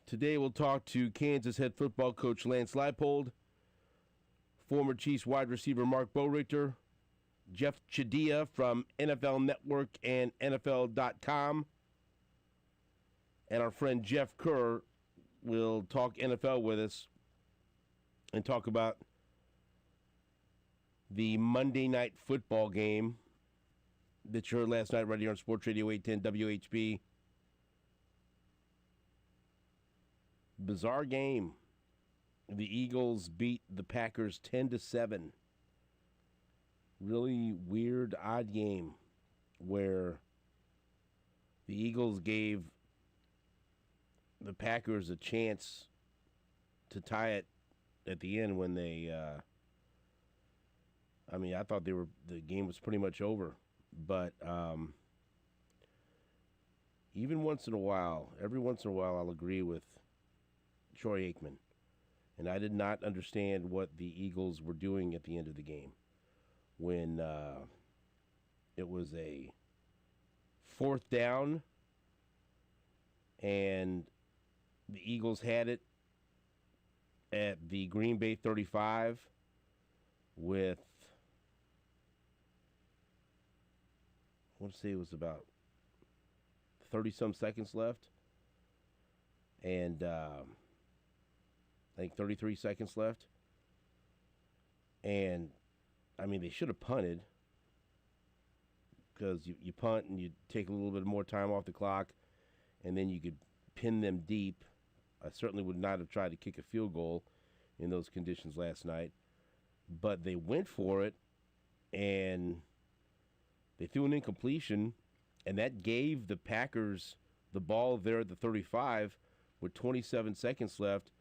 Today we'll talk to Kansas head football coach Lance Leipold, former Chiefs wide receiver Mark Borichter, Jeff Chadia from NFL Network and NFL.com, and our friend Jeff Kerr will talk NFL with us and talk about the Monday night football game that you heard last night right here on Sports Radio 810 WHB. Bizarre game. The Eagles beat the Packers 10-7. Really weird, odd game where the Eagles gave the Packers a chance to tie it at the end when they I thought the game was pretty much over. But every once in a while, I'll agree with Troy Aikman. And I did not understand what the Eagles were doing at the end of the game when it was a fourth down and the Eagles had it at the Green Bay 35 with, I want to say it was about 30-some seconds left. And I think 33 seconds left. And, they should have punted because you punt and you take a little bit more time off the clock and then you could pin them deep. I certainly would not have tried to kick a field goal in those conditions last night. But they went for it and they threw an incompletion, and that gave the Packers the ball there at the 35 with 27 seconds left.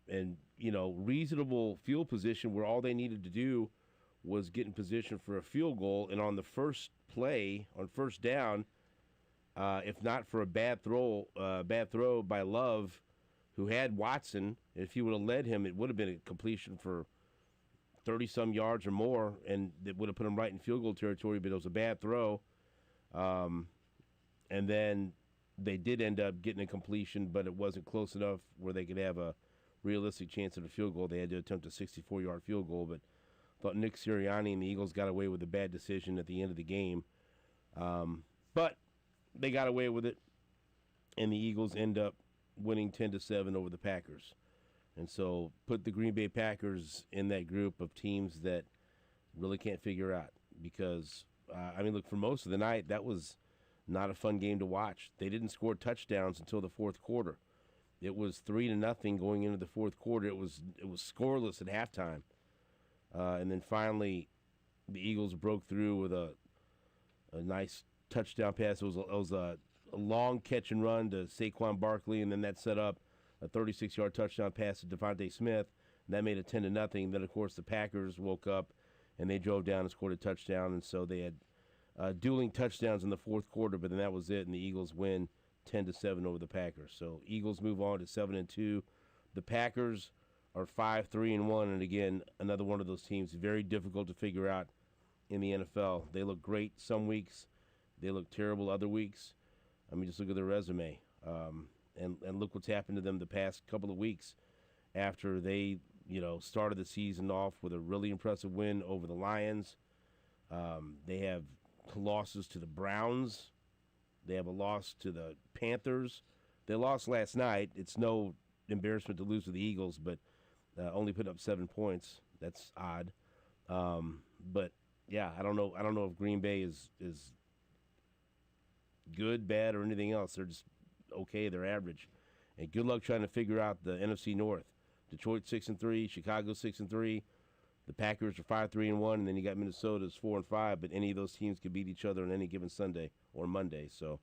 And, reasonable field position where all they needed to do was get in position for a field goal. And on the first play, on first down, if not for a bad throw by Love, who had Watson, if he would have led him, it would have been a completion for 30-some yards or more, and it would have put him right in field goal territory, but it was a bad throw. And then they did end up getting a completion, but it wasn't close enough where they could have a realistic chance at a field goal. They had to attempt a 64-yard field goal, but I thought Nick Sirianni and the Eagles got away with a bad decision at the end of the game. But they got away with it, and the Eagles end up winning 10-7 over the Packers. And so put the Green Bay Packers in that group of teams that really can't figure out because, look, for most of the night, that was not a fun game to watch. They didn't score touchdowns until the fourth quarter. It was 3-0 going into the fourth quarter. It was scoreless at halftime. And then finally, the Eagles broke through with a nice touchdown pass. It was a long catch and run to Saquon Barkley, and then that set up a 36-yard touchdown pass to Devontae Smith. And that made it 10-0. Then, of course, the Packers woke up, and they drove down and scored a touchdown. And so they had dueling touchdowns in the fourth quarter, but then that was it, and the Eagles win 10-7 over the Packers. So Eagles move on to 7-2. The Packers are 5-3-1, and again, another one of those teams very difficult to figure out in the NFL. They look great some weeks, they look terrible other weeks. Just look at their resume, and look what's happened to them the past couple of weeks after they started the season off with a really impressive win over the Lions. They have losses to the Browns. They have a loss to the Panthers. They lost last night. It's no embarrassment to lose to the Eagles, but only put up 7 points. That's odd. But yeah, I don't know if Green Bay is good, bad, or anything else. They're just okay. They're average. And good luck trying to figure out the NFC North. Detroit 6-3, Chicago 6-3. The Packers are 5-3-1, and then you got Minnesota's 4-5. But any of those teams could beat each other on any given Sunday or Monday. So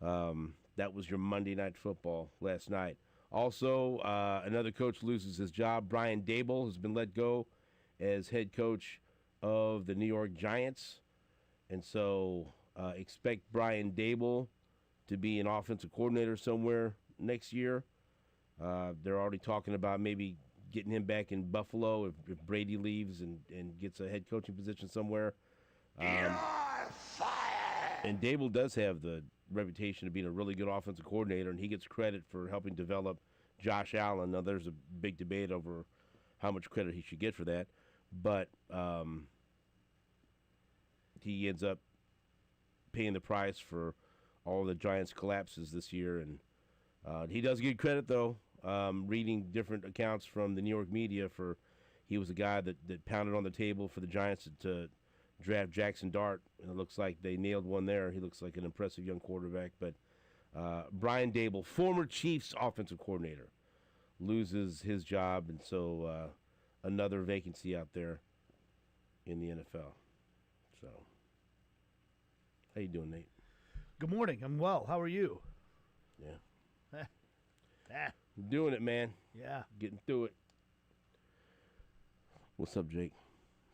that was your Monday Night Football last night. Also, another coach loses his job. Brian Daboll has been let go as head coach of the New York Giants, and so expect Brian Daboll to be an offensive coordinator somewhere next year. They're already talking about maybe getting him back in Buffalo if Brady leaves and gets a head coaching position somewhere. You're fired! And Dable does have the reputation of being a really good offensive coordinator, and he gets credit for helping develop Josh Allen. Now, there's a big debate over how much credit he should get for that, but he ends up paying the price for all the Giants' collapses this year, and he does get credit, though. Reading different accounts from the New York media, he was a guy that pounded on the table for the Giants to draft Jackson Dart, and it looks like they nailed one there. He looks like an impressive young quarterback. But Brian Dable, former Chiefs offensive coordinator, loses his job, and so another vacancy out there in the NFL. So, how you doing, Nate? Good morning. I'm well. How are you? Yeah. Doing it, man. Yeah. Getting through it. What's up, Jake?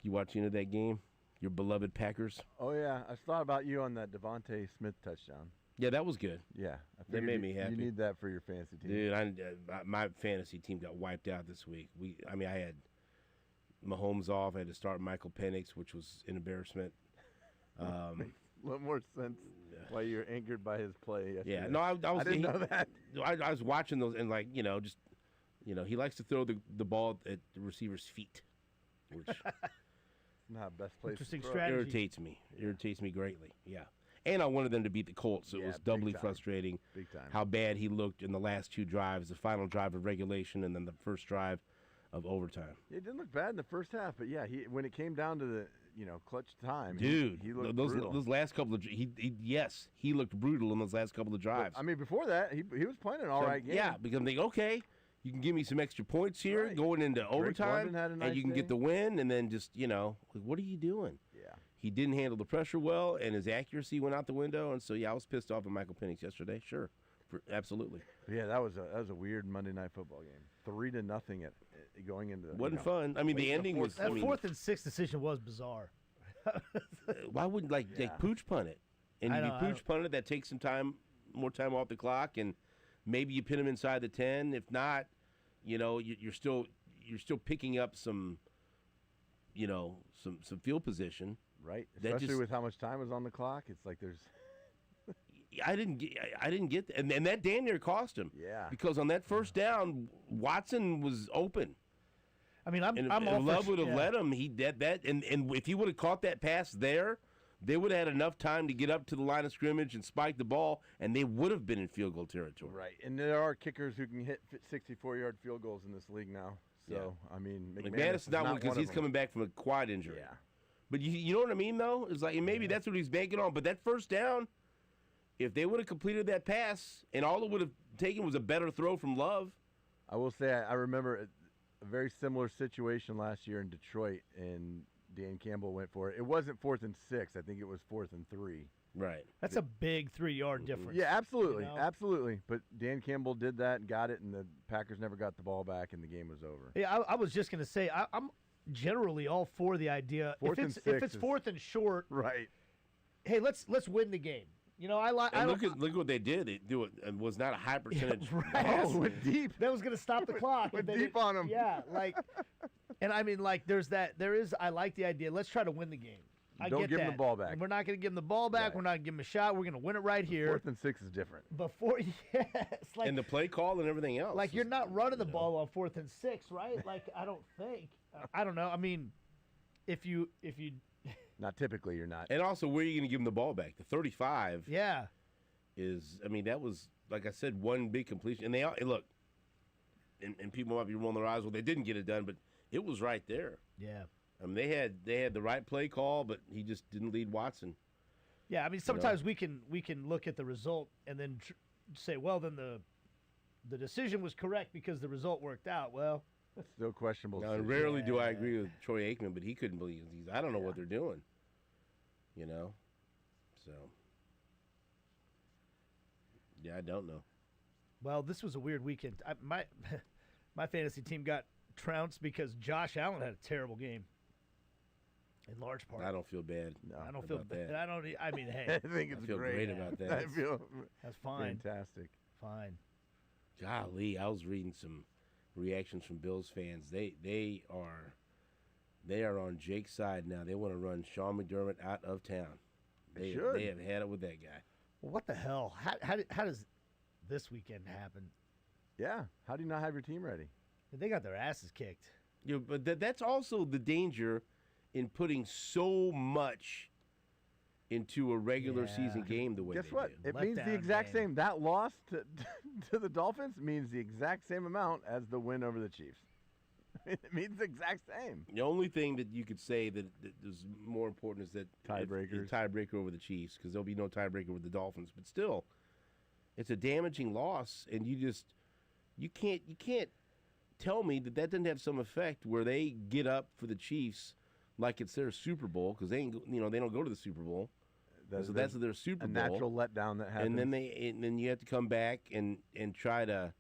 You watching that game? Your beloved Packers? Oh, yeah. I thought about you on that Devontae Smith touchdown. Yeah, that was good. Yeah. That made me happy. You need that for your fantasy team. Dude, my fantasy team got wiped out this week. I had Mahomes off. I had to start Michael Penix, which was an embarrassment. Makes a little more sense why you're anchored by his play yesterday. Yeah, no, I didn't know that. I was watching those, and he likes to throw the ball at the receiver's feet, which not best place. Interesting to throw. strategy. Irritates me greatly. Yeah, and I wanted them to beat the Colts, so it was doubly frustrating. Big time. How bad he looked in the last two drives, the final drive of regulation, and then the first drive of overtime. It didn't look bad in the first half, but yeah, when it came down to the clutch time, dude, he looked brutal. Those last couple of he looked brutal in those last couple of drives. But, I mean, before that, he was playing an all right game. Yeah, because I'm thinking, okay, you can give me some extra points here going into overtime, and you can get the win, and then just what are you doing? Yeah, he didn't handle the pressure well, and his accuracy went out the window, and so I was pissed off at Michael Penix yesterday. Sure, absolutely. But yeah, that was a weird Monday Night Football game. 3-0 at going into. Wasn't fun. I mean, the ending was. That 4th and 6 decision was bizarre. Why wouldn't pooch punt it? And if you pooch punt it, that takes more time off the clock, and maybe you pin him inside the 10. If not, you're still picking up some field position. Right, especially with how much time was on the clock. It's like there's. I didn't get that. And that damn near cost him. Yeah. Because on that first down, Watson was open. I mean, I'm Love would have let him. He did that, and if he would have caught that pass there, they would have had enough time to get up to the line of scrimmage and spike the ball, and they would have been in field goal territory. Right, and there are kickers who can hit 64-yard field goals in this league now. So I mean, McManus is not one because he's coming back from a quad injury. Yeah. But you know what I mean, though? It's like maybe that's what he's banking on. But that first down, if they would have completed that pass and all it would have taken was a better throw from Love. I will say I remember a very similar situation last year in Detroit, and Dan Campbell went for it. It wasn't 4th and 6. I think it was 4th and 3. Right. That's a big 3-yard difference. Yeah, absolutely. Absolutely. But Dan Campbell did that and got it, and the Packers never got the ball back, and the game was over. Yeah, I was just going to say, I'm generally all for the idea. If it's 4th and short, right. Hey, let's win the game. Look what they did. It was not a high percentage. Yeah, right. Oh, went deep. That was going to stop the clock. Went deep on them. Yeah, and I mean, I like the idea. Let's try to win the game. Don't give them the ball back. And we're not going to give them the ball back. Right. We're not going to give them a shot. We're going to win it right here. 4th and 6 is different. And the play call and everything else. Like you're not running the ball on 4th and 6, right? Like I don't think. I don't know. I mean, if you. Not typically, you're not. And also, where are you going to give them the ball back? The 35. Yeah. That was, like I said, one big completion. And look, and people might be rolling their eyes. Well, they didn't get it done, but it was right there. Yeah. I mean, they had the right play call, but he just didn't lead Watson. Yeah, I mean, sometimes we can look at the result and then say, well, then the decision was correct because the result worked out. Well, still questionable. Now, rarely do I agree with Troy Aikman, but he couldn't believe these. I don't know what they're doing. So yeah, I don't know. Well, this was a weird weekend. My fantasy team got trounced because Josh Allen had a terrible game. In large part, I don't feel bad. No, I don't feel bad. I mean, hey, I think it's I feel great about that. I feel that's fine. Fantastic. Fine. Golly, I was reading some reactions from Bills fans. They are on Jake's side now. They want to run Sean McDermott out of town. They have had it with that guy. Well, what the hell? How does this weekend happen? Yeah. How do you not have your team ready? They got their asses kicked. You know, but that's also the danger in putting so much into a regular season game the way Guess they what? do. It means the Letdown exact game. same. That loss to to the Dolphins means the exact same amount as the win over the Chiefs. It means the exact same. The only thing that you could say that is more important is that Tiebreakers. tiebreaker over the Chiefs, because there'll be no tiebreaker with the Dolphins. But still, it's a damaging loss, and you can't tell me that doesn't have some effect where they get up for the Chiefs like it's their Super Bowl, because they don't go to the Super Bowl. So that's their Super a Bowl. natural letdown that happens. And then you have to come back and try to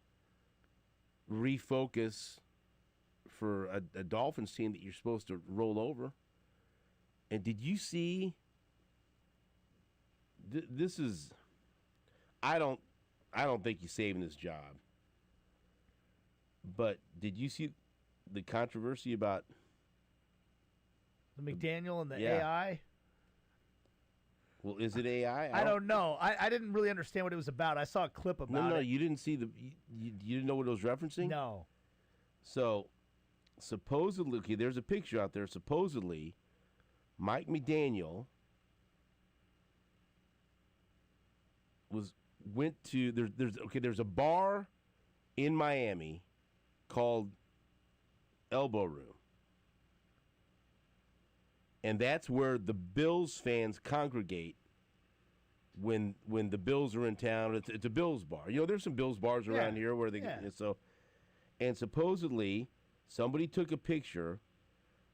refocus for a Dolphins team that you're supposed to roll over. And did you see? This is. I don't think he's saving his job. But did you see the controversy about The McDaniel and the Yeah. AI. Well, is it AI? I don't know. I didn't really understand what it was about. I saw a clip about No, it. you didn't see you didn't know what it was referencing? No. So, supposedly, okay, there's a picture out there. Supposedly, Mike McDaniel went to there's a bar in Miami called Elbow Room, and that's where the Bills fans congregate when the Bills are in town. It's a Bills bar. You know, there's some Bills bars around here where they and supposedly somebody took a picture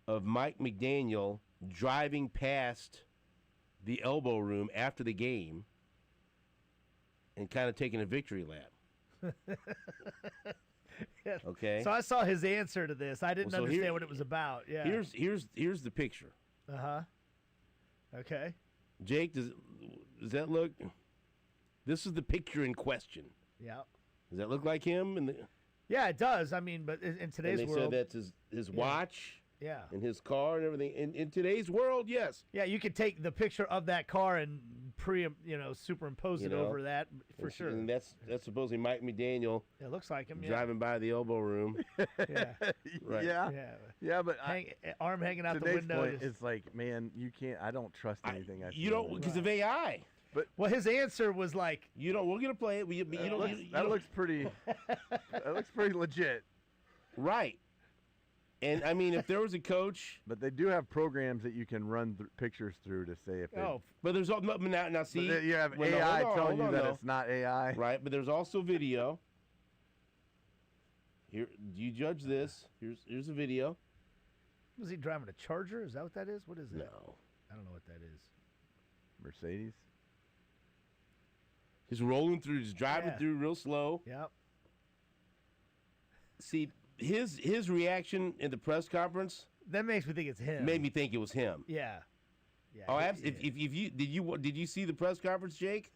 of Mike McDaniel driving past the Elbow Room after the game and kind of taking a victory lap. Okay. So I saw his answer to this. I didn't Well, so understand what it was about. Yeah. Here's the picture. Uh-huh. Okay. Jake, does that look? This is the picture in question. Yeah. Does that look like him? Yeah, it does. I mean, but in today's and they world, said that's his watch. Yeah. And his car and everything. In today's world, yes. Yeah, you could take the picture of that car and superimpose it over that for sure. And that's supposedly Mike McDaniel. It looks like him. Driving by the Elbow Room. Yeah. Right. Yeah, but arm hanging out the today's window. point, it's like, man, you can't. I don't trust anything. I You don't because of AI. Well, his answer was like, You don't. We're gonna play it. That looks pretty. That looks pretty legit. Right. And I mean, if there was a coach, But they do have programs that you can run pictures through to say if they. but there's now see But you have well, no, AI hold on, telling hold you on, that though. it's not AI. Right, but there's also video. Here, do you judge this? Here's a video. was he driving a Charger? Is that what that is? What is it? No, I don't know what that is. Mercedes. he's rolling through, just driving through real slow. Yep. See, his reaction in the press conference That makes me think it's him. made me think it was him. Yeah. Yeah. Oh, if you did you see the press conference, Jake?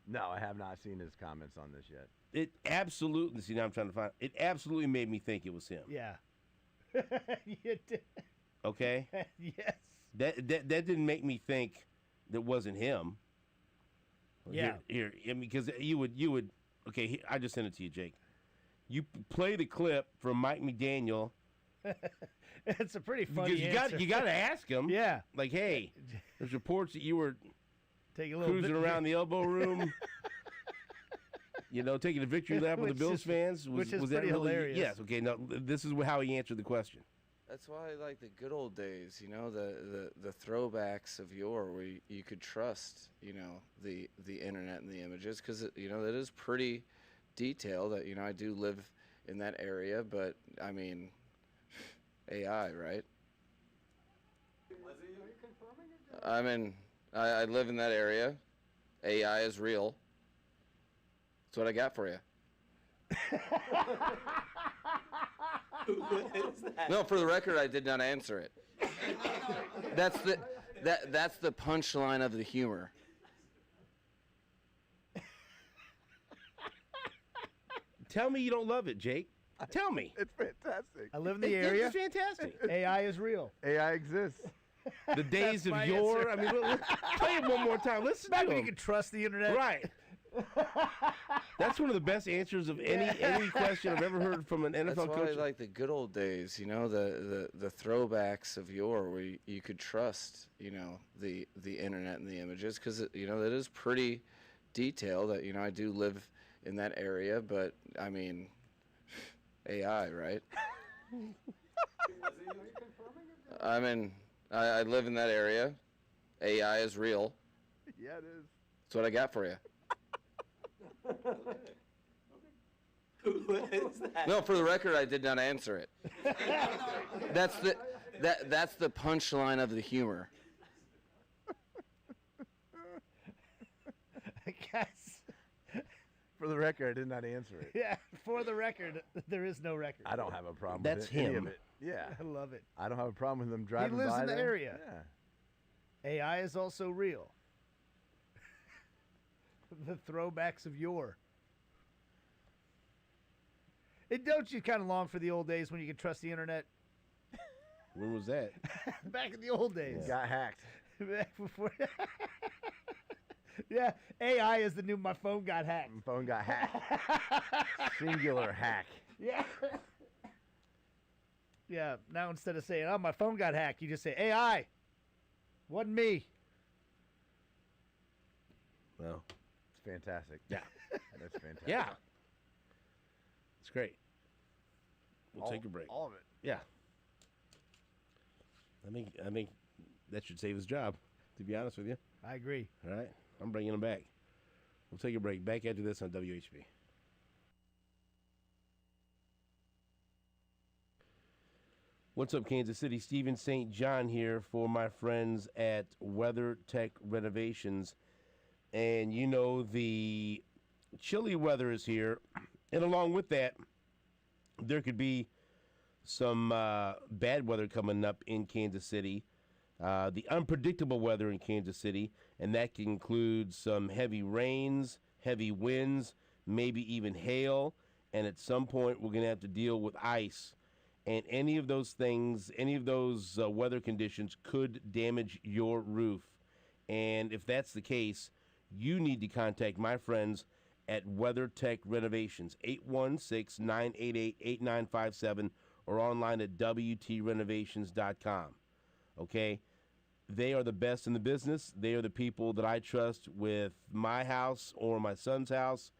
No, I have not seen his comments on this yet. It absolutely. See, now I'm trying to find. It absolutely made me think it was him. Yeah. You did. Okay. Yes. That didn't make me think that wasn't him. Yeah. Here, I mean, because you would. Okay, I just sent it to you, Jake. You play the clip from Mike McDaniel. It's a pretty funny Because answer. you got to ask him. Yeah. Like, hey, there's reports that you were Take a little cruising around the Elbow Room. Taking a victory lap with the Bills fans. Which is was pretty that really, hilarious. Yes. Okay. Now this is how he answered the question. That's why I like the good old days, the throwbacks of yore where you could trust, the internet and the images because, that is pretty detailed. That, I do live in that area, but, I mean, AI, right? I mean, I live in that area. AI is real. That's what I got for you. No, for the record, I did not answer it. That's the punchline of the humor. Tell me you don't love it, Jake. Tell me. It's fantastic. I live in the area. It's fantastic. AI is real. AI exists. The days That's of my yore. answer. I mean, play it one more time. Listen Back to when you him. could trust the internet. Right. That's one of the best answers of any question I've ever heard from an NFL That's why coach. I like the good old days, the throwbacks of yore, where you could trust, the internet and the images, because that is pretty detailed. That I do live in that area, but I mean, AI, right? I live in that area. AI is real. Yeah, it is. That's what I got for you. What is that? No, for the record, I did not answer it. That's the punchline of the humor. Guys, For the record, I did not answer it. yeah, for the record, there is no record. I don't have a problem That's with any him. of it. Yeah. I love it. I don't have a problem with them driving lives by in the there. area. Yeah. AI is also real. The throwbacks of yore. Don't you kind of long for the old days when you could trust the internet? When was that? Back in the old days. Got hacked. Back before. Yeah, AI is the new my phone got hacked. Phone got hacked. Singular hack. Yeah. Yeah, now instead of saying, oh, my phone got hacked, you just say, AI. Wasn't me. Well, It's fantastic. yeah. That's fantastic. Yeah. It's great. We'll All- take a break. All of it. Yeah. I think that should save his job, to be honest with you. I agree. All right? I'm bringing him back. We'll take a break. Back after this on WHB. What's up, Kansas City? Steven St. John here for my friends at Weather Tech Renovations. And the chilly weather is here. And along with that, there could be some bad weather coming up in Kansas City. The unpredictable weather in Kansas City, and that can include some heavy rains, heavy winds, maybe even hail, and at some point we're going to have to deal with ice. And any of those things, any of those weather conditions could damage your roof. And if that's the case, you need to contact my friends at Weather Tech Renovations, 816-988-8957, or online at WTRenovations.com. Okay? They are the best in the business. They are the people that I trust with my house or my son's house.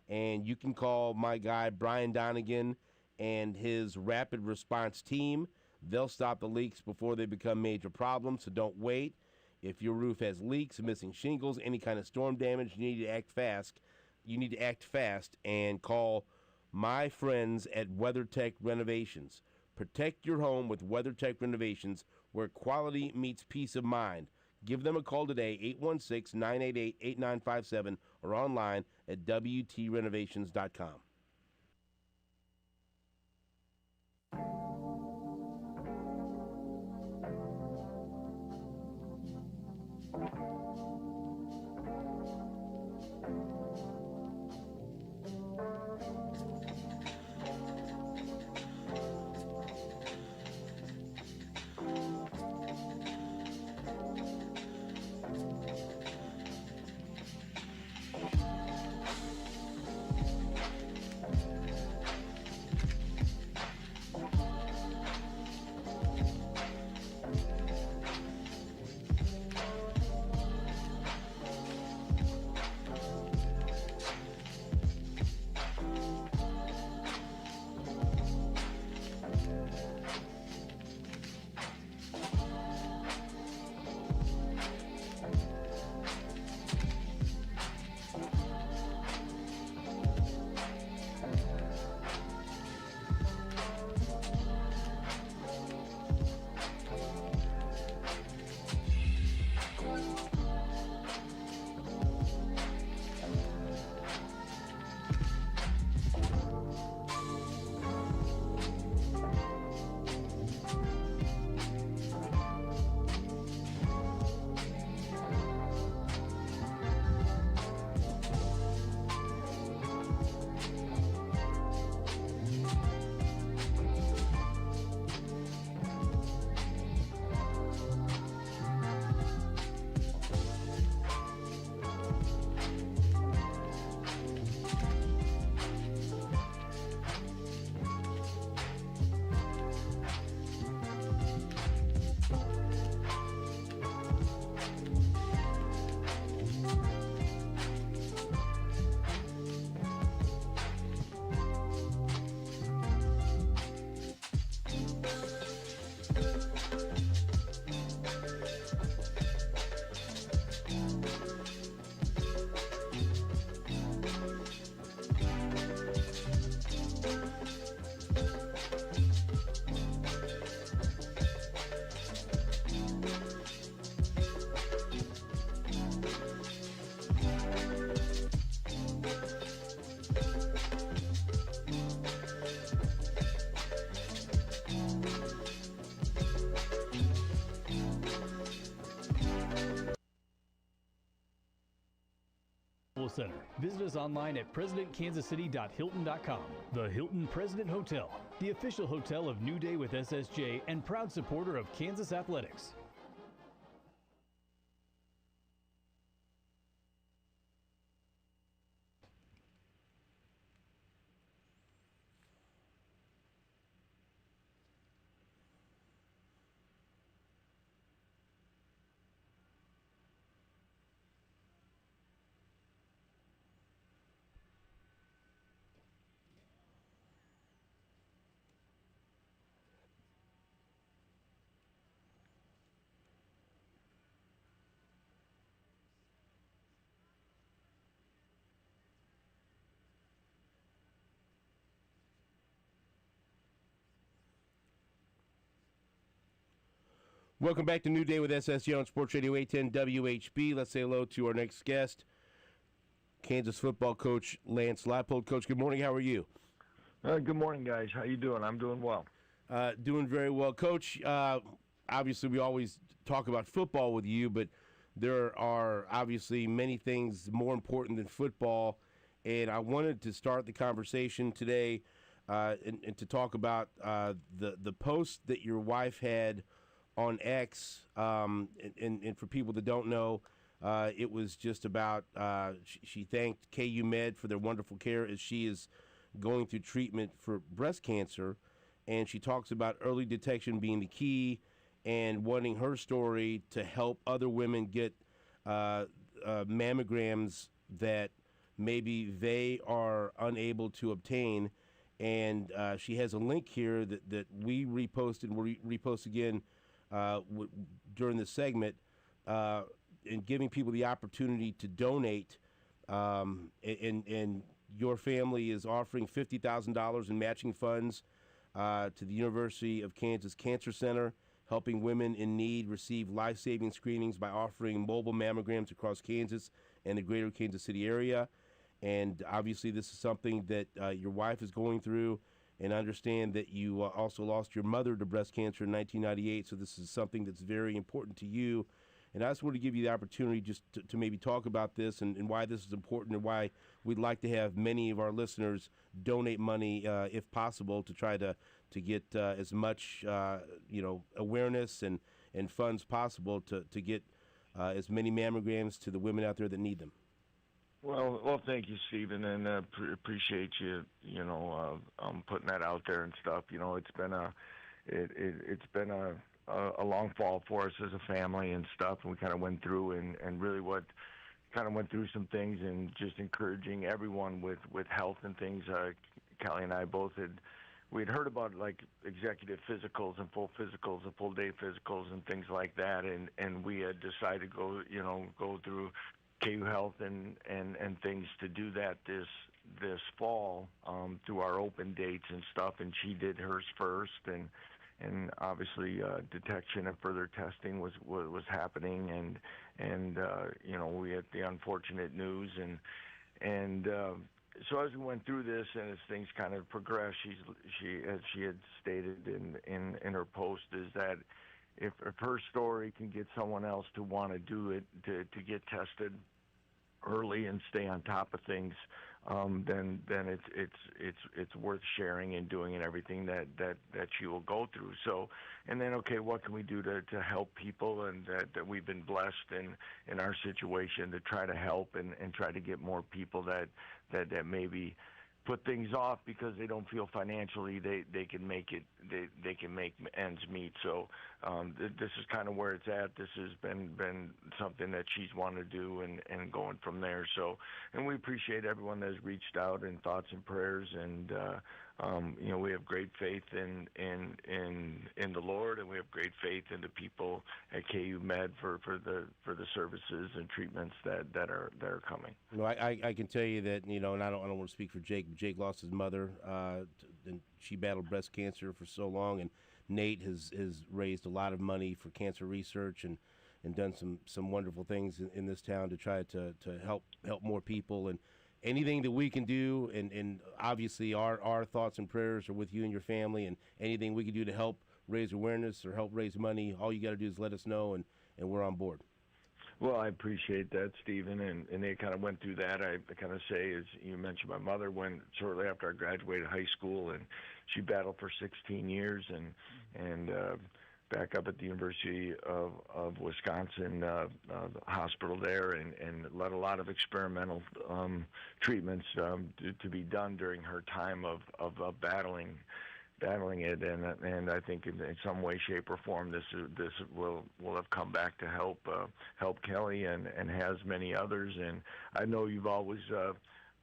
And you can call my guy, Brian Donegan, and his rapid response team. They'll stop the leaks before they become major problems, so don't wait. If your roof has leaks, missing shingles, any kind of storm damage, you need to act fast. You need to act fast and call my friends at WeatherTech Renovations. Protect your home with WeatherTech Renovations, where quality meets peace of mind. Give them a call today, 816-988-8957, or online at WTRenovations.com. Center. Visit us online at presidentkansascity.hilton.com. The Hilton President Hotel, the official hotel of New Day with SSJ and proud supporter of Kansas Athletics. Welcome back to New Day with SSJ on Sports Radio 810 WHB. Let's say hello to our next guest, Kansas football coach Lance Leipold. Coach, good morning. How are you? Good morning, guys. How you doing? I'm doing well. Doing very well. Coach, obviously we always talk about football with you, but there are obviously many things more important than football, and I wanted to start the conversation today and to talk about the post that your wife had on X, and for people that don't know, it was just about she thanked KU Med for their wonderful care as she is going through treatment for breast cancer, and she talks about early detection being the key and wanting her story to help other women get mammograms that maybe they are unable to obtain. And she has a link here that we reposted and we'll repost again during this segment, and giving people the opportunity to donate. And your family is offering $50,000 in matching funds to the University of Kansas Cancer Center, helping women in need receive life-saving screenings by offering mobile mammograms across Kansas and the greater Kansas City area. And obviously this is something that your wife is going through, and understand that you also lost your mother to breast cancer in 1998, so this is something that's very important to you. And I just want to give you the opportunity just to maybe talk about this and why this is important, and why we'd like to have many of our listeners donate money, if possible, to try to get as much awareness and funds possible to get as many mammograms to the women out there that need them. Well, thank you, Stephen, and appreciate you, putting that out there and stuff. It's been a long fall for us as a family and stuff, and we kind of went through and really went through some things, and just encouraging everyone with health and things. Callie and I both we'd heard about like executive physicals and full day physicals and things like that, and we had decided to go through KU Health and things to do that this fall through our open dates and stuff, and she did hers first, and obviously detection and further testing was happening, and we had the unfortunate news, and so as we went through this and as things kind of progressed, she as she had stated in her post, is that if her story can get someone else to want to do it, to get tested early and stay on top of things, then it's worth sharing and doing, and everything that she will go through. So, and then, okay, what can we do to help people, and that we've been blessed in our situation to try to help and try to get more people that maybe put things off because they don't feel financially they can make it, they can make ends meet. So this is kind of where it's at. This has been something that she's wanted to do, and going from there. So, and we appreciate everyone that has reached out, and thoughts and prayers, and we have great faith in the Lord, and we have great faith in the people at KU Med for the services and treatments that are coming. I can tell you that, and I don't want to speak for Jake, but Jake lost his mother, and she battled breast cancer for so long, and Nate has raised a lot of money for cancer research and done some wonderful things in this town to try to help more people, and anything that we can do, and obviously our thoughts and prayers are with you and your family, and anything we can do to help raise awareness or help raise money, all you got to do is let us know, and we're on board. Well, I appreciate that, Stephen, and they kind of went through that. I kind of say, as you mentioned, my mother went shortly after I graduated high school, and she battled for 16 years, and back up at the University of Wisconsin the hospital there, and led a lot of experimental treatments to be done during her time of battling it, and I think in some way, shape, or form, this will have come back to help Kelly and has many others. And I know you've always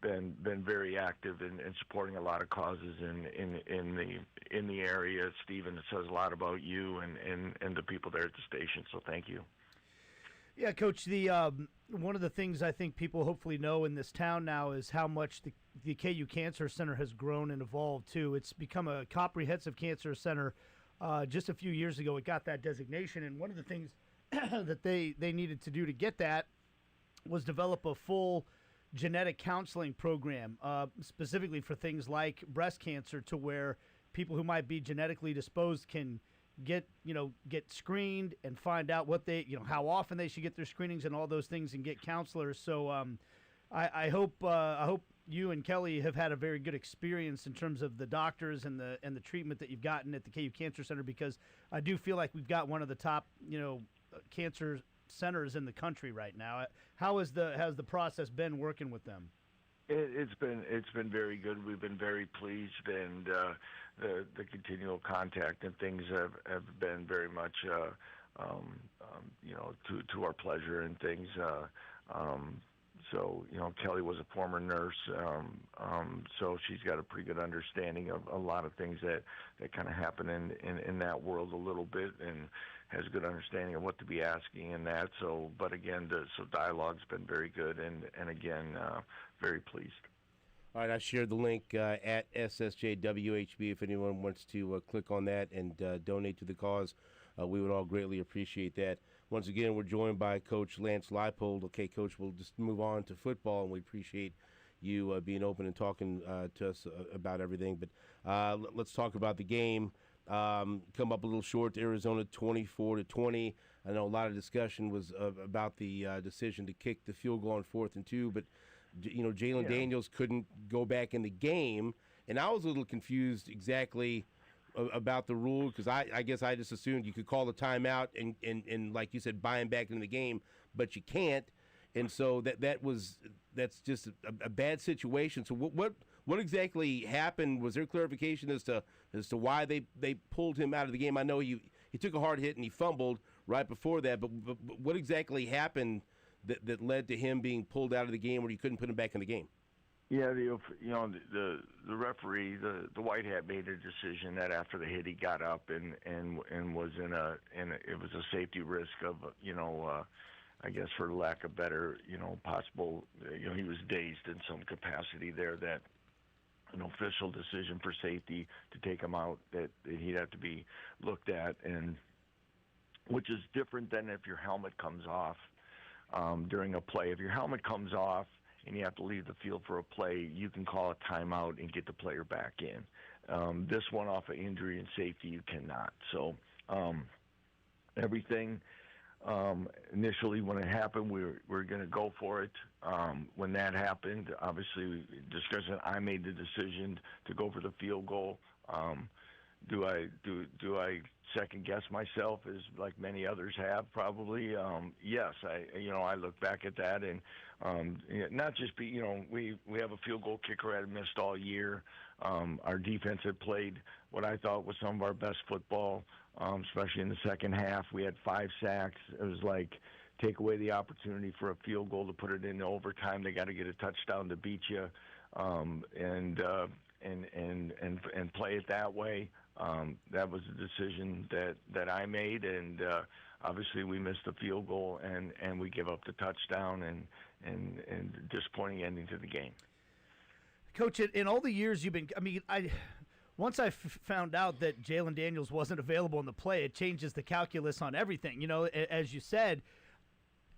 been very active in supporting a lot of causes in the area, Stephen. It says a lot about you and the people there at the station. So thank you. Yeah, Coach, the one of the things I think people hopefully know in this town now is how much the KU Cancer Center has grown and evolved, too. It's become a comprehensive cancer center. Just a few years ago, it got that designation, and one of the things that they needed to do to get that was develop a full genetic counseling program, specifically for things like breast cancer, to where people who might be genetically disposed can get screened and find out what they, how often they should get their screenings and all those things, and get counselors. So I hope you and Kelly have had a very good experience in terms of the doctors and the treatment that you've gotten at the KU Cancer Center, because I do feel like we've got one of the top cancer centers in the country right now. Has the process been working with them? It's been very good. We've been very pleased, and the continual contact and things have been very much to our pleasure and things. So Kelly was a former nurse, so she's got a pretty good understanding of a lot of things that kind of happen in that world a little bit, and has a good understanding of what to be asking in that. So, but again, so dialogue's been very good, and again, very pleased. All right, I shared the link at SSJWHB if anyone wants to click on that and donate to the cause. We would all greatly appreciate that. Once again, we're joined by Coach Lance Leipold. Okay, Coach, we'll just move on to football, and we appreciate you being open and talking to us about everything. But let's talk about the game. Come up a little short to Arizona, 24-20. I know a lot of discussion was about the decision to kick the field goal on 4th and 2, but Jalen Daniels couldn't go back in the game, and I was a little confused exactly about the rule, because I guess I just assumed you could call the timeout and like you said, buy him back in the game, but you can't, and so that's just a bad situation. So what exactly happened? Was there clarification as to why they pulled him out of the game? I know he took a hard hit and he fumbled right before that, but what exactly happened that led to him being pulled out of the game where you couldn't put him back in the game? Yeah, the referee, the white hat, made a decision that after the hit he got up and was it was a safety risk of I guess for lack of better possible he was dazed in some capacity there, that an official decision for safety to take him out, that he'd have to be looked at, and which is different than if your helmet comes off during a play. If your helmet comes off and you have to leave the field for a play, you can call a timeout and get the player back in. This one, off of injury and safety, you cannot. So everything initially when it happened, we were going to go for it. When that happened, obviously, discussion, I made the decision to go for the field goal. Do I second guess myself, as like many others have probably? Yes, I look back at that, and not just we have a field goal kicker that had missed all year. Our defense had played what I thought was some of our best football, especially in the second half. We had 5 sacks. It was like, take away the opportunity for a field goal to put it into overtime. They got to get a touchdown to beat you, and play it that way. That was a decision that I made, and obviously we missed the field goal and we give up the touchdown, and disappointing ending to the game. Coach, in all the years you've been, once I found out that Jalen Daniels wasn't available in the play, it changes the calculus on everything. As you said,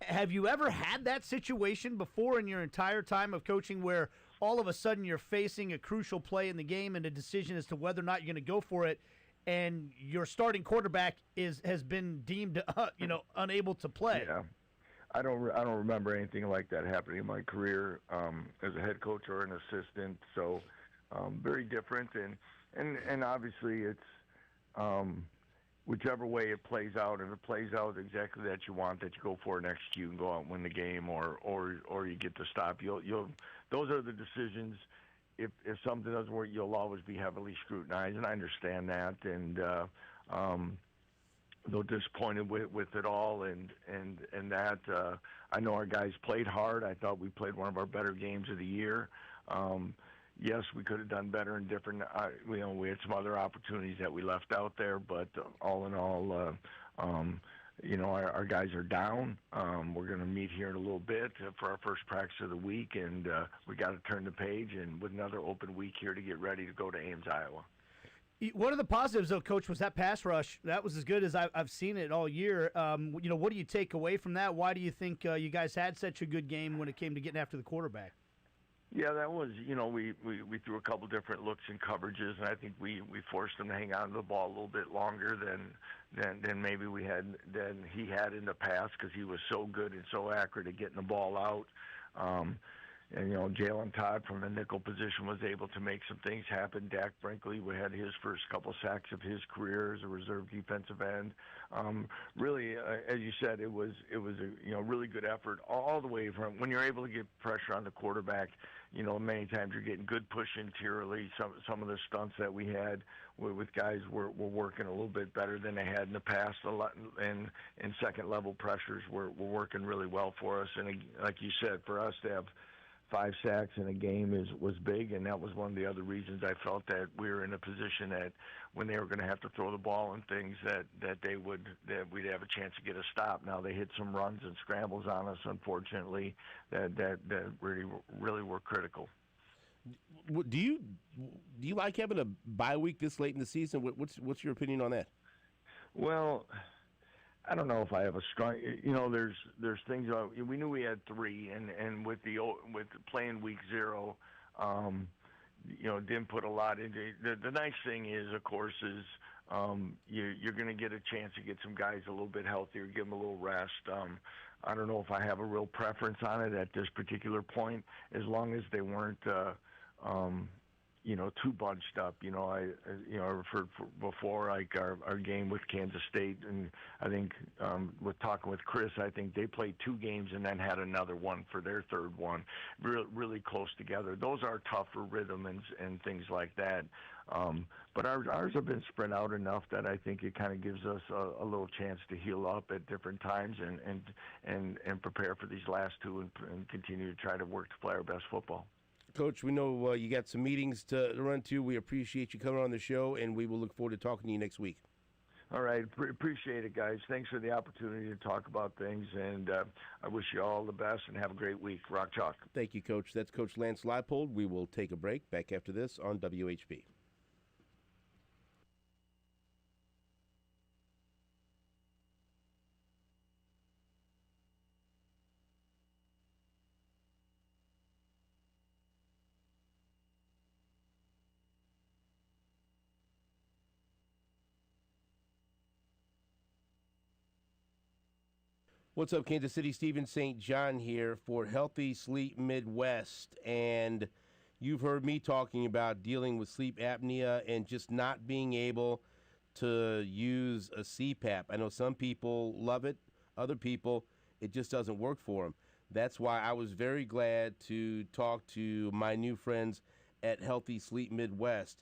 have you ever had that situation before in your entire time of coaching where all of a sudden you're facing a crucial play in the game and a decision as to whether or not you're going to go for it, and your starting quarterback has been deemed unable to play? Yeah. I don't remember anything like that happening in my career as a head coach or an assistant. So very different, and obviously it's whichever way it plays out. If it plays out exactly that you want, that you go for and execute and go out and win the game, or you get to stop. You'll those are the decisions. If something doesn't work, you'll always be heavily scrutinized, and I understand that. And though disappointed with it all, and that I know our guys played hard. I thought we played one of our better games of the year. Yes, we could have done better in different. We had some other opportunities that we left out there, but all in all, our guys are down. We're going to meet here in a little bit for our first practice of the week, and we got to turn the page and with another open week here to get ready to go to Ames, Iowa. One of the positives, though, Coach, was that pass rush. That was as good as I've seen it all year. What do you take away from that? Why do you think you guys had such a good game when it came to getting after the quarterback? Yeah, that was, we threw a couple different looks and coverages, and I think we forced him to hang on to the ball a little bit longer than maybe than he had in the past, because he was so good and so accurate at getting the ball out. And, Jalen Todd from the nickel position was able to make some things happen. Dak Brinkley had his first couple sacks of his career as a reserve defensive end. Really, as you said, it was a really good effort all the way from when you're able to get pressure on the quarterback. Many times you're getting good push interiorly. Some of the stunts that we had with guys were working a little bit better than they had in the past. A lot, and second level pressures were working really well for us. And like you said, for us to have 5 sacks in a game was big, and that was one of the other reasons I felt that we were in a position that when they were going to have to throw the ball and things that we'd have a chance to get a stop. Now they hit some runs and scrambles on us, unfortunately, that really were critical. Do you like having a bye week this late in the season? What's your opinion on that? Well, I don't know if I have a strong. There's things. We knew we had 3, and with playing week 0, didn't put a lot into. The nice thing is, of course, you're going to get a chance to get some guys a little bit healthier, give them a little rest. I don't know if I have a real preference on it at this particular point, as long as they weren't. Too bunched up. I referred before, like our game with Kansas State, and I think with talking with Chris, I think they played 2 games and then had another one for their third one, really close together. Those are tougher rhythm and things like that. But ours have been spread out enough that I think it kind of gives us a little chance to heal up at different times and prepare for these last 2 and continue to try to work to play our best football. Coach, we know you got some meetings to run to. We appreciate you coming on the show, and we will look forward to talking to you next week. All right. Appreciate it, guys. Thanks for the opportunity to talk about things, and I wish you all the best and have a great week. Rock Chalk. Thank you, Coach. That's Coach Lance Leipold. We will take a break. Back after this on WHB. What's up, Kansas City? Stephen St. John here for Healthy Sleep Midwest. And you've heard me talking about dealing with sleep apnea and just not being able to use a CPAP. I know some people love it. Other people, it just doesn't work for them. That's why I was very glad to talk to my new friends at Healthy Sleep Midwest.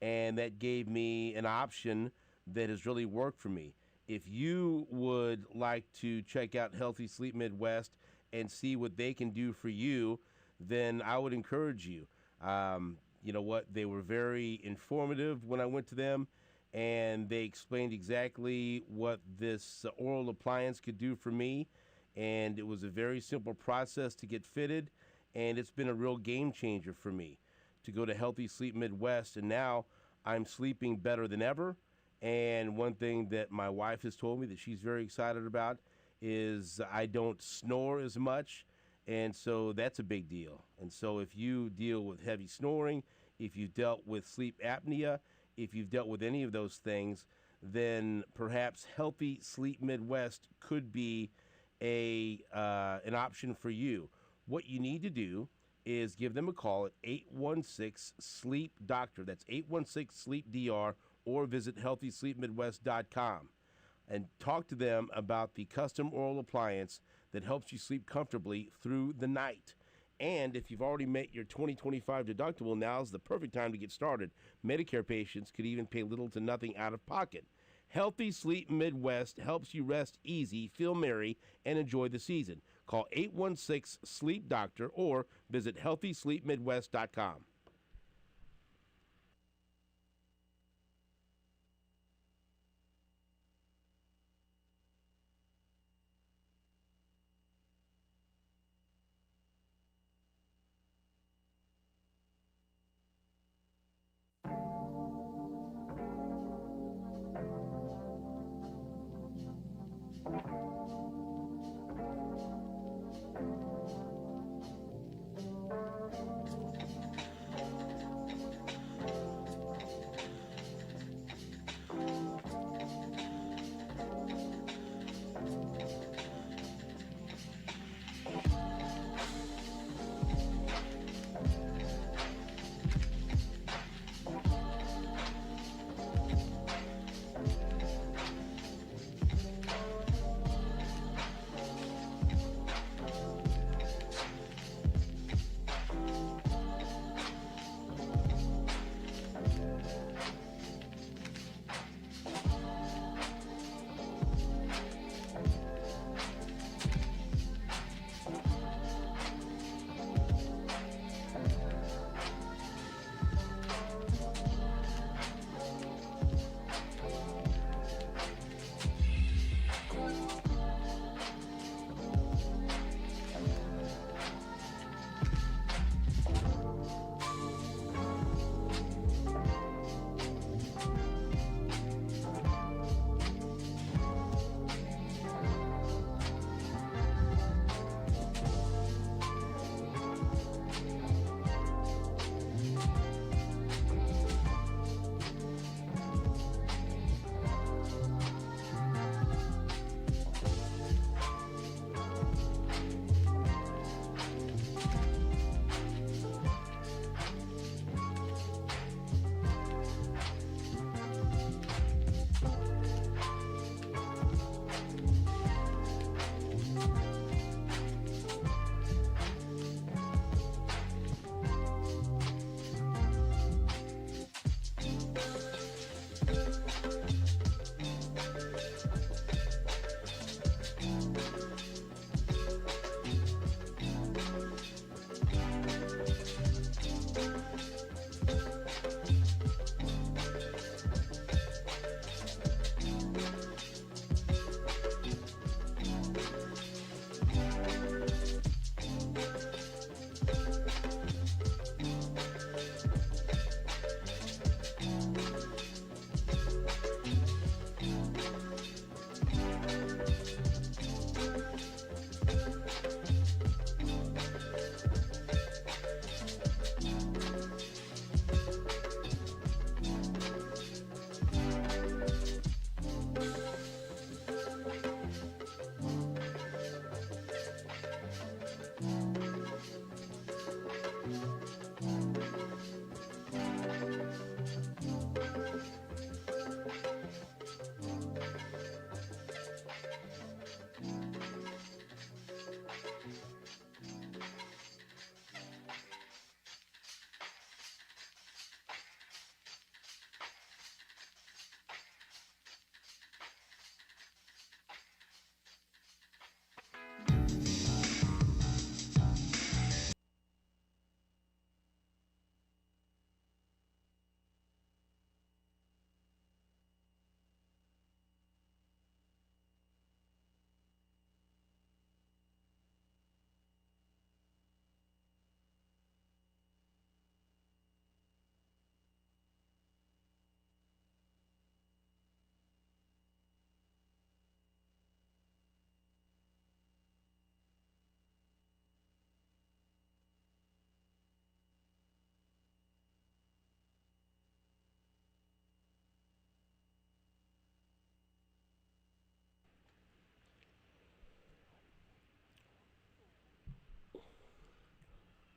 And that gave me an option that has really worked for me. If you would like to check out Healthy Sleep Midwest and see what they can do for you, then I would encourage you. You know what? They were very informative when I went to them, and they explained exactly what this oral appliance could do for me. And it was a very simple process to get fitted, and it's been a real game changer for me to go to Healthy Sleep Midwest. And now I'm sleeping better than ever. And one thing that my wife has told me that she's very excited about is I don't snore as much, and so that's a big deal. And so if you deal with heavy snoring, if you've dealt with sleep apnea, if you've dealt with any of those things, then perhaps Healthy Sleep Midwest could be an option for you. What you need to do is give them a call at 816-SLEEP-DOCTOR. That's 816-SLEEP-DR, or visit healthysleepmidwest.com and talk to them about the custom oral appliance that helps you sleep comfortably through the night. And if you've already met your 2025 deductible, now's the perfect time to get started. Medicare patients could even pay little to nothing out of pocket. Healthy Sleep Midwest helps you rest easy, feel merry, and enjoy the season. Call 816-SLEEP-DOCTOR or visit healthysleepmidwest.com.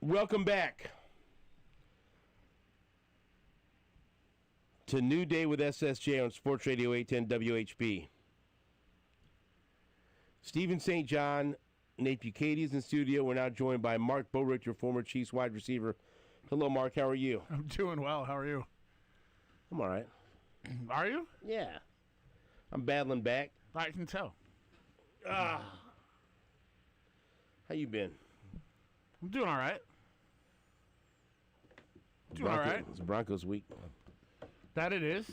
Welcome back to New Day with SSJ on Sports Radio 810 WHB. Stephen St. John, Nate Bucati is in studio. We're now joined by Mark Borichter, former Chiefs wide receiver. Hello, Mark. How are you? I'm doing well. How are you? I'm all right. Are you? Yeah. I'm battling back. I can tell. How you been? I'm doing all right. Doing all right. It's Broncos week. That it is.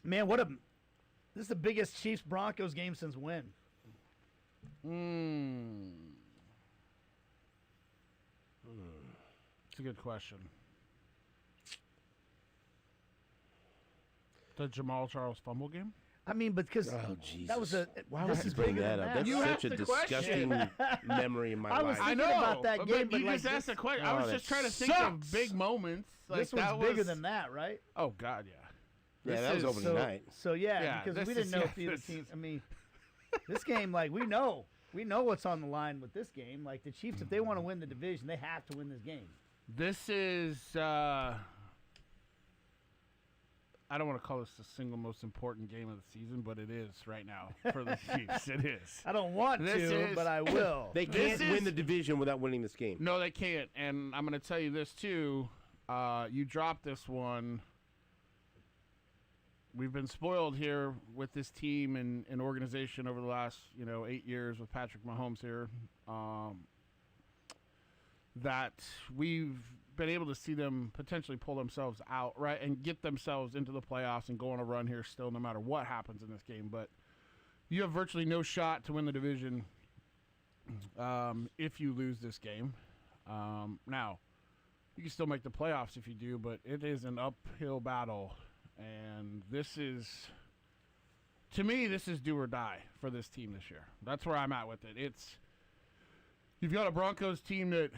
Man, this is the biggest Chiefs-Broncos game since when? It's a good question. The Jamal Charles fumble game? I mean, because Jesus. that was Why this would is you bring bigger that than up? that. That's You such a asked the question. disgusting memory in my I was life. thinking about that game, but you like just asked this- a question. Oh, I was that just trying to think sucks. of big moments. Like this was that bigger than that, right? Oh God, yeah. Yeah, This that was is- opening night. So yeah, Yeah, because this we didn't is- know yeah, if either this team. is- I mean, this game, like we know what's on the line with this game. Like the Chiefs, if they want to win the division, they have to win this game. This is. I don't want to call this the single most important game of the season, but it is right now for the Chiefs. It is. I don't want This to, is- but I will. They This can't win is- the division without winning this game. No, they can't. And I'm going to tell you this, too. You dropped this one. We've been spoiled here with this team and organization over the last, 8 years with Patrick Mahomes here. That we've been able to see them potentially pull themselves out, right, and get themselves into the playoffs and go on a run here still no matter what happens in this game. But you have virtually no shot to win the division if you lose this game. Now, you can still make the playoffs if you do, but it is an uphill battle. And this is, to me, this is do or die for this team this year. That's where I'm at with it. You've got a Broncos team that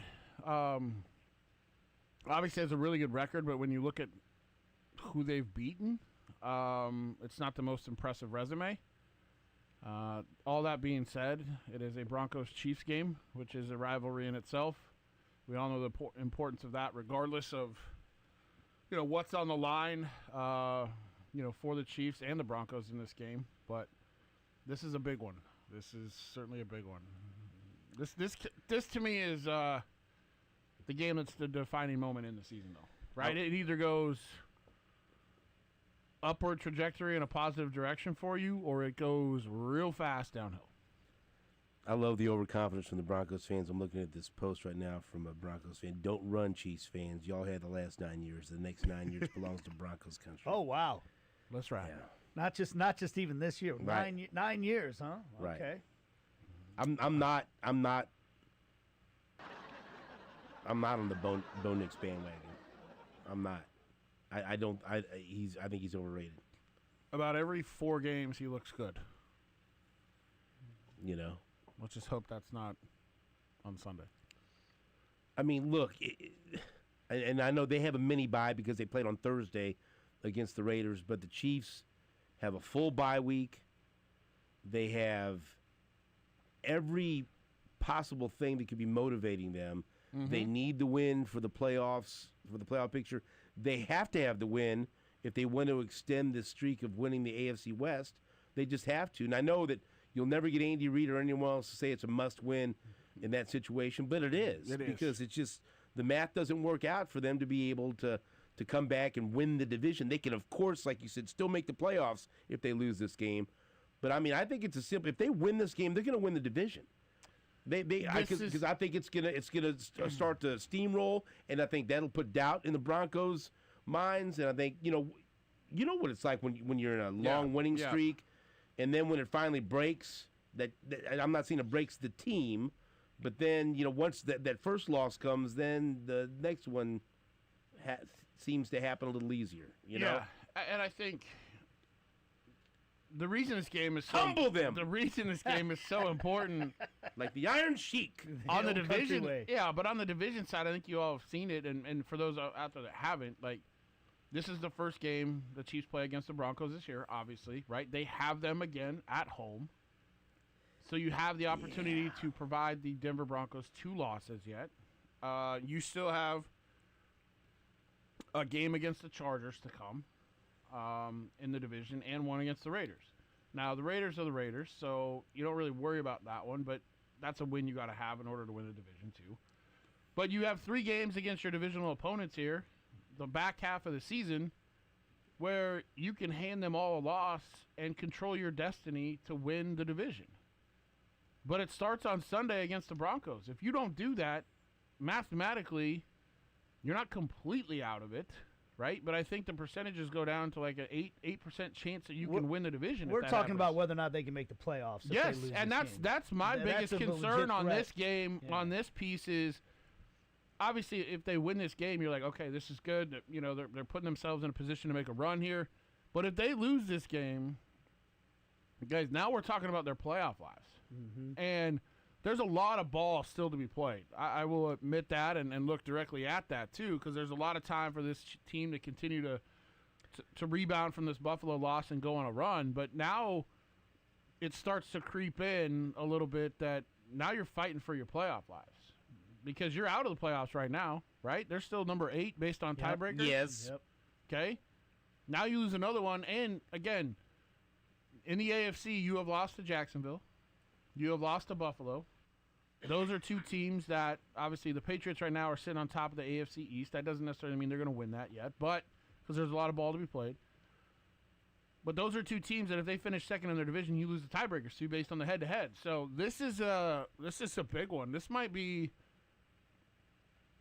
obviously has a really good record, but when you look at who they've beaten, it's not the most impressive resume. All that being said, it is a Broncos-Chiefs game, which is a rivalry in itself. We all know the importance of that, regardless of what's on the line, for the Chiefs and the Broncos in this game. But this is a big one. This is certainly a big one. This to me is the game that's the defining moment in the season, though. Right? It either goes upward trajectory in a positive direction for you, or it goes real fast downhill. I love the overconfidence from the Broncos fans. I'm looking at this post right now from a Broncos fan. Don't run, Chiefs fans. Y'all had the last 9 years. The next 9 years belongs to Broncos country. Oh wow, Let's ride. not just even this year. Right. 9 years, huh? Right. Okay. I'm not on the Bo Nix bandwagon. I'm not. I think he's overrated. About every 4 games, he looks good. Let's just hope that's not on Sunday. I mean, look, and I know they have a mini bye because they played on Thursday against the Raiders, but the Chiefs have a full bye week. They have every possible thing that could be motivating them. Mm-hmm. They need the win for the playoffs, for the playoff picture. They have to have the win if they want to extend this streak of winning the AFC West. They just have to. And I know that you'll never get Andy Reid or anyone else to say it's a must-win in that situation, but it is. Because it's just the math doesn't work out for them to be able to come back and win the division. They can, of course, like you said, still make the playoffs if they lose this game. But, I mean, I think it's a simple – if they win this game, they're going to win the division. Because I think it's gonna start to steamroll, and I think that'll put doubt in the Broncos' minds. And I think you know what it's like when you're in a long winning streak, and then when it finally breaks, that I'm not saying it breaks the team, but then once that first loss comes, then the next one seems to happen a little easier. You know, and I think. The reason this game is humble them. The reason this game is so important, like the Iron Sheik on the division. Yeah, but on the division side, I think you all have seen it, and for those out there that haven't, like this is the first game the Chiefs play against the Broncos this year. Obviously, right? They have them again at home, so you have the opportunity to provide the Denver Broncos 2 losses yet. You still have a game against the Chargers to come in the division and one against the Raiders. Now, the Raiders are the Raiders, so you don't really worry about that one, but that's a win you got to have in order to win the division, too. But you have 3 games against your divisional opponents here, the back half of the season, where you can hand them all a loss and control your destiny to win the division. But it starts on Sunday against the Broncos. If you don't do that, mathematically, you're not completely out of it, right? But I think the percentages go down to like an 8% chance that you can win the division. We're talking about whether or not they can make the playoffs. Yes, if they lose and this that's game. my That's biggest a concern legit on threat. this game, on this piece is, obviously, if they win this game, you're like, okay, this is good. You know, they're putting themselves in a position to make a run here. But if they lose this game, guys, now we're talking about their playoff lives. Mm-hmm. And there's a lot of ball still to be played. I will admit that and look directly at that, too, because there's a lot of time for this team to continue to rebound from this Buffalo loss and go on a run. But now it starts to creep in a little bit that now you're fighting for your playoff lives. Because you're out of the playoffs right now, right? They're still number 8 based on tiebreakers. Yes. Yep. Okay. Now you lose another one. And, again, in the AFC, you have lost to Jacksonville. You have lost to Buffalo. Those are 2 teams that, obviously, the Patriots right now are sitting on top of the AFC East. That doesn't necessarily mean they're going to win that yet, but because there's a lot of ball to be played. But those are 2 teams that if they finish second in their division, you lose the tiebreakers to based on the head-to-head. So this is a big one. This might be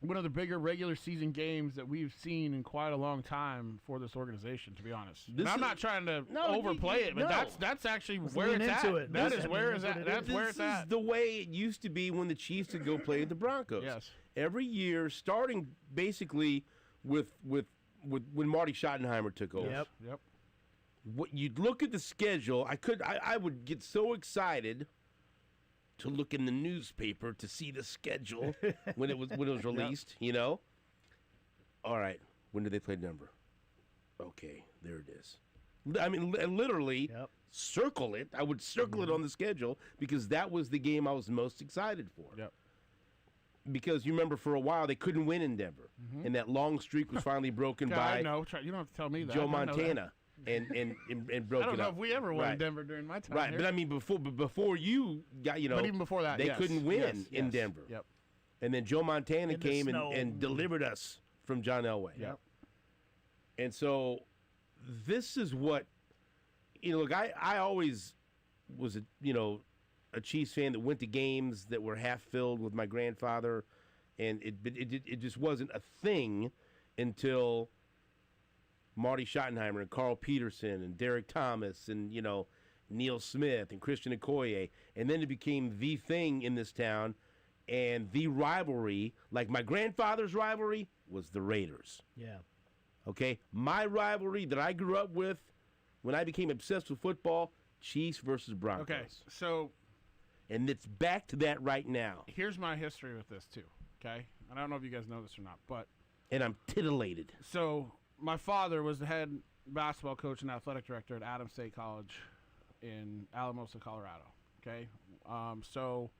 one of the bigger regular season games that we've seen in quite a long time for this organization, to be honest. And I'm not trying to overplay it, but that's actually where it's at. That is where it's at. That's where it's at. This is the way it used to be when the Chiefs would go play the Broncos. Yes. Every year, starting basically with when Marty Schottenheimer took over. Yep. What you'd look at the schedule, I would get so excited to look in the newspaper to see the schedule when it was released, you know. All right, when do they play Denver? Okay, there it is. I mean, literally circle it. I would circle it on the schedule because that was the game I was most excited for. Yep. Because you remember for a while they couldn't win in Denver, and that long streak was finally broken by I know. You don't have to tell me that. Joe Montana. And broke it up. I don't know if we ever won in Denver during my time. Right, here. but I mean before you got, you know, but even before that, they couldn't win in Denver. Yep. And then Joe Montana came and delivered us from John Elway. Yep. And so this is what, you know, look, I always was a Chiefs fan that went to games that were half filled with my grandfather, and it just wasn't a thing until Marty Schottenheimer and Carl Peterson and Derek Thomas and, you know, Neil Smith and Christian Okoye. And then it became the thing in this town. And the rivalry, like my grandfather's rivalry, was the Raiders. Yeah. Okay? My rivalry that I grew up with when I became obsessed with football, Chiefs versus Broncos. Okay, so. And it's back to that right now. Here's my history with this, too. Okay? And I don't know if you guys know this or not, but. And I'm titillated. So. My father was the head basketball coach and athletic director at Adams State College in Alamosa, Colorado. Okay, so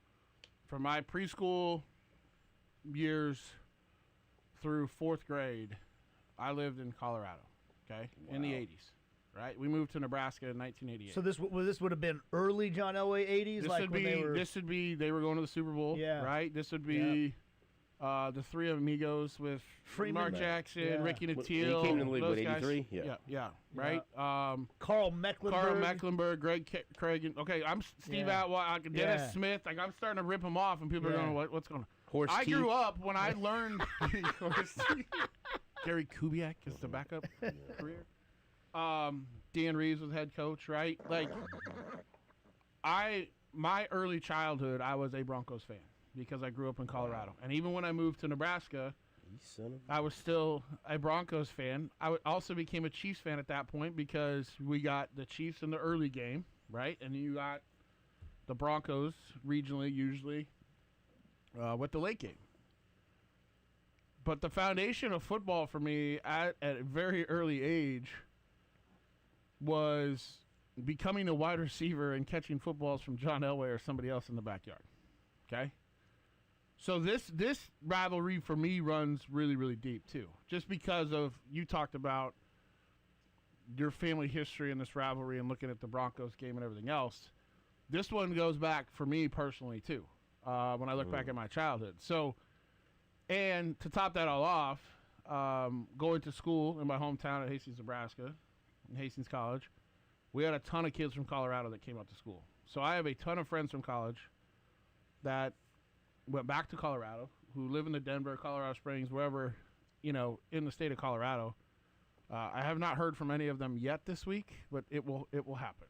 from my preschool years through 4th grade, I lived in Colorado. Okay, in the 80s. Right, we moved to Nebraska in 1988. So this would have been early John Elway 80s. This would be they were going to the Super Bowl. Yeah. Right. This would be. The 3 Amigos with Freeman, Mark Jackson, Ricky Nattiel. He came in the league with those guys. 83? Yeah, right? Carl Mecklenburg. Greg Craig. Okay, I'm Steve Atwater, Dennis Smith. Like, I'm starting to rip them off, and people are going, what's going on? I grew up when I learned Gary Kubiak is the backup career. Dan Reeves was head coach, right? Like, my early childhood, I was a Broncos fan. Because I grew up in Colorado. And even when I moved to Nebraska, I was still a Broncos fan. I also became a Chiefs fan at that point because we got the Chiefs in the early game, right? And you got the Broncos regionally, usually, with the late game. But the foundation of football for me at a very early age was becoming a wide receiver and catching footballs from John Elway or somebody else in the backyard, okay? So this rivalry for me runs really, really deep too. Just because of you talked about your family history in this rivalry and looking at the Broncos game and everything else. This one goes back for me personally too. When I look back at my childhood. So, and to top that all off, going to school in my hometown at Hastings, Nebraska, in Hastings College, we had a ton of kids from Colorado that came out to school. So I have a ton of friends from college that went back to Colorado, who live in the Denver, Colorado Springs, wherever, in the state of Colorado. I have not heard from any of them yet this week, but it will happen.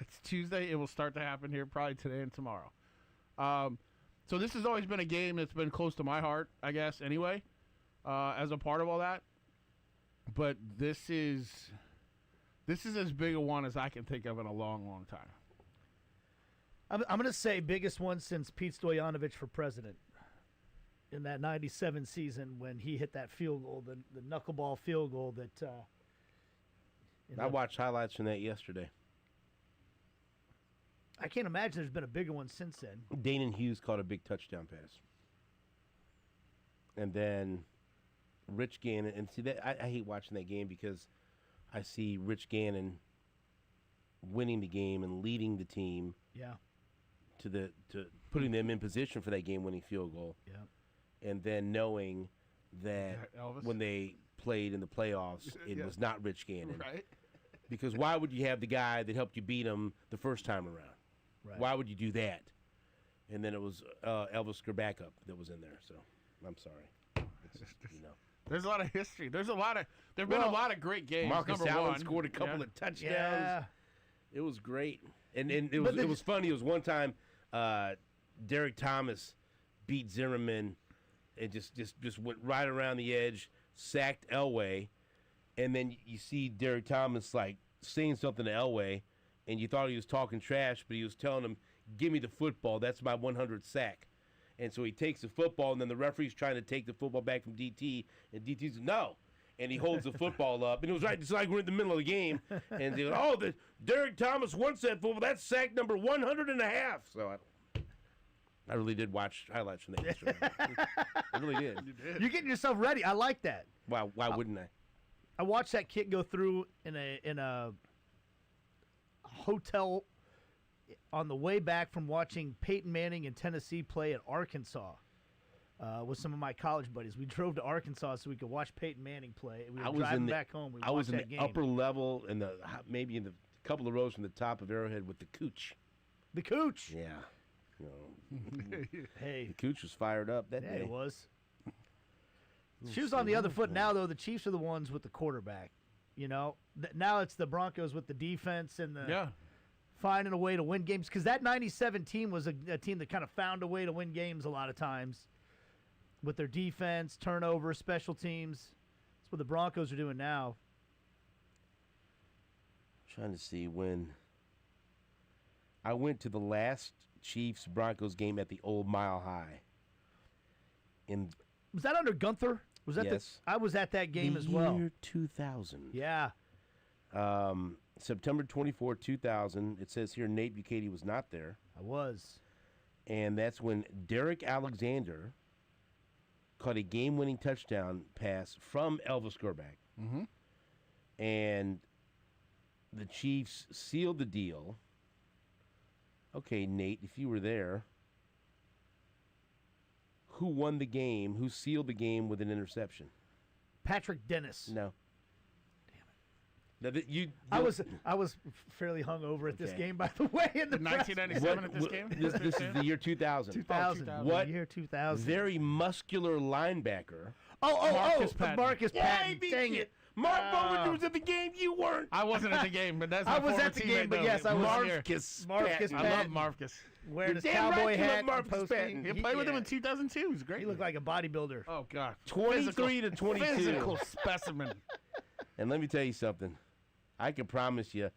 It's Tuesday. It will start to happen here probably today and tomorrow. So this has always been a game that's been close to my heart, I guess, anyway, as a part of all that. But this is as big a one as I can think of in a long, long time. I'm going to say biggest one since Pete Stoyanovich for president in that 97 season when he hit that field goal, the knuckleball field goal that I watched highlights from that yesterday. I can't imagine there's been a bigger one since then. Danon Hughes caught a big touchdown pass. And then Rich Gannon, and see that I hate watching that game because I see Rich Gannon winning the game and leading the team. Yeah. To putting them in position for that game-winning field goal. Yeah. And then knowing that when they played in the playoffs, it was not Rich Gannon. Right. Because why would you have the guy that helped you beat him the first time around? Right. Why would you do that? And then it was Elvis Gerbackup that was in there. So I'm sorry. It's just, There's a lot of history. There's been a lot of great games. Marcus Number Allen one, scored a couple of touchdowns. Yeah. It was great. And it was funny. It was one time Derek Thomas beat Zimmerman and just went right around the edge, sacked Elway, and then you see Derek Thomas like saying something to Elway, and you thought he was talking trash, but he was telling him, "Give me the football. That's my 100th sack." And so he takes the football, and then the referee's trying to take the football back from DT, and DT's no. And he holds the football up, and it was right. It's like we're in the middle of the game, and they go, the Derek Thomas wants that football. That's sack number 100.5. So I really did watch highlights from that yesterday. I really did. You're getting yourself ready. I like that. Why wouldn't I? I watched that kick go through in a hotel on the way back from watching Peyton Manning in Tennessee play at Arkansas. With some of my college buddies. We drove to Arkansas so we could watch Peyton Manning play. We were driving back home. I was in the upper level, maybe in the couple of rows from the top of Arrowhead with the Cooch. The Cooch? Yeah. Hey. The Cooch was fired up that day. It was. Shoes on the other foot now, though. The Chiefs are the ones with the quarterback. Now it's the Broncos with the defense and finding a way to win games. Because that 97 team was a team that kind of found a way to win games a lot of times. With their defense, turnovers, special teams. That's what the Broncos are doing now. I'm trying to see when I went to the last Chiefs-Broncos game at the old Mile High. Was that under Gunther? Was that yes. I was at that game as well. Year 2000. Yeah. September 24, 2000. It says here Nate Bukaty was not there. I was. And that's when Derek Alexander caught a game-winning touchdown pass from Elvis Gerbach. Mm-hmm. And the Chiefs sealed the deal. Okay, Nate, if you were there, who won the game? Who sealed the game with an interception? Patrick Dennis. No. Damn it. I was fairly hungover at this game, by the way. In the 1997 at this game? This is the year 2000. 2000. What? The year 2000. Very muscular linebacker. Marcus Patton. Dang it. Mark Bowman was at the game. You weren't. I wasn't at the game, but that's my I was at the game, but yes, I was Marcus Patton. I love Marcus. Wearing his You're cowboy damn right you hat. love Marcus Patton. He played with him in 2002. He was great. He looked like a bodybuilder. Oh, God. 23 to 22. Physical specimen. And let me tell you something. I can promise you,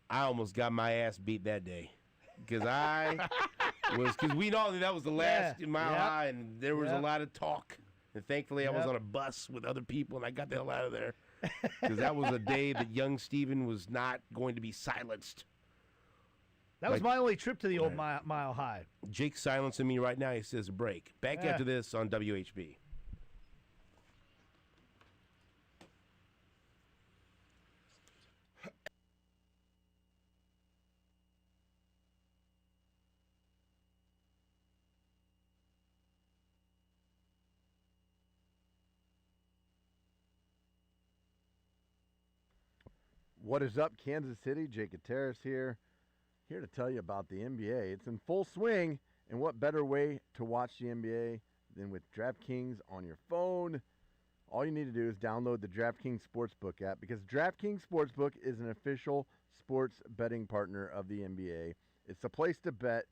I almost got my ass beat that day. Because we know that was the last Mile High, and there was a lot of talk. And thankfully, I was on a bus with other people, and I got the hell out of there. Because that was a day that young Steven was not going to be silenced. That was my only trip to the old Mile High. Jake's silencing me right now. He says break. Back after this on WHB. What is up, Kansas City? Jake Gutierrez here to tell you about the NBA. It's in full swing, and what better way to watch the NBA than with DraftKings on your phone? All you need to do is download the DraftKings Sportsbook app, because DraftKings Sportsbook is an official sports betting partner of the NBA. It's the place to bet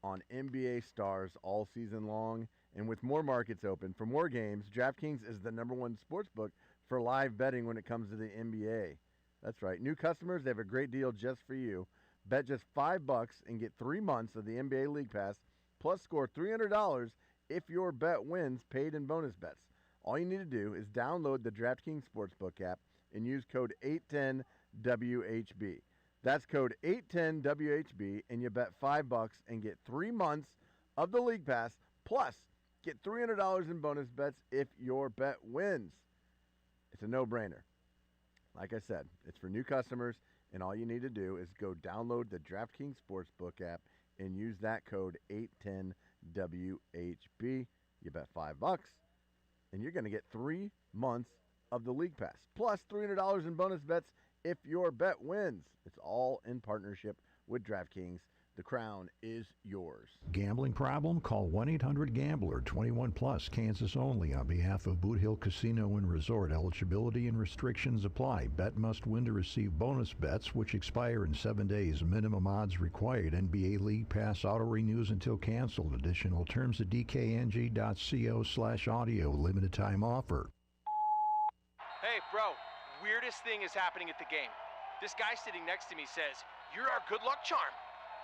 on NBA stars all season long, and with more markets open for more games, DraftKings is the #1 sportsbook for live betting when it comes to the NBA. That's right. New customers, they have a great deal just for you. Bet just $5 and get 3 months of the NBA League Pass, plus score $300 if your bet wins, paid in bonus bets. All you need to do is download the DraftKings Sportsbook app and use code 810WHB. That's code 810WHB, and you bet $5 and get 3 months of the League Pass, plus get $300 in bonus bets if your bet wins. It's a no-brainer. Like I said, it's for new customers, and all you need to do is go download the DraftKings Sportsbook app and use that code 810WHB. You bet $5, and you're going to get 3 months of the League Pass, plus $300 in bonus bets if your bet wins. It's all in partnership with DraftKings. The crown is yours. Gambling problem? Call 1-800-GAMBLER. 21 plus, Kansas only. On behalf of Boot Hill Casino and Resort, eligibility and restrictions apply. Bet must win to receive bonus bets, which expire in 7 days. Minimum odds required. NBA League Pass auto renews until canceled. Additional terms at dkng.co/audio. Limited time offer. Hey, bro. Weirdest thing is happening at the game. This guy sitting next to me says, "You're our good luck charm."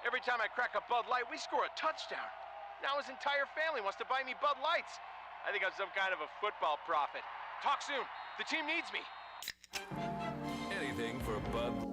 Every time I crack a Bud Light, we score a touchdown. Now his entire family wants to buy me Bud Lights. I think I'm some kind of a football prophet. Talk soon. The team needs me. Anything for Bud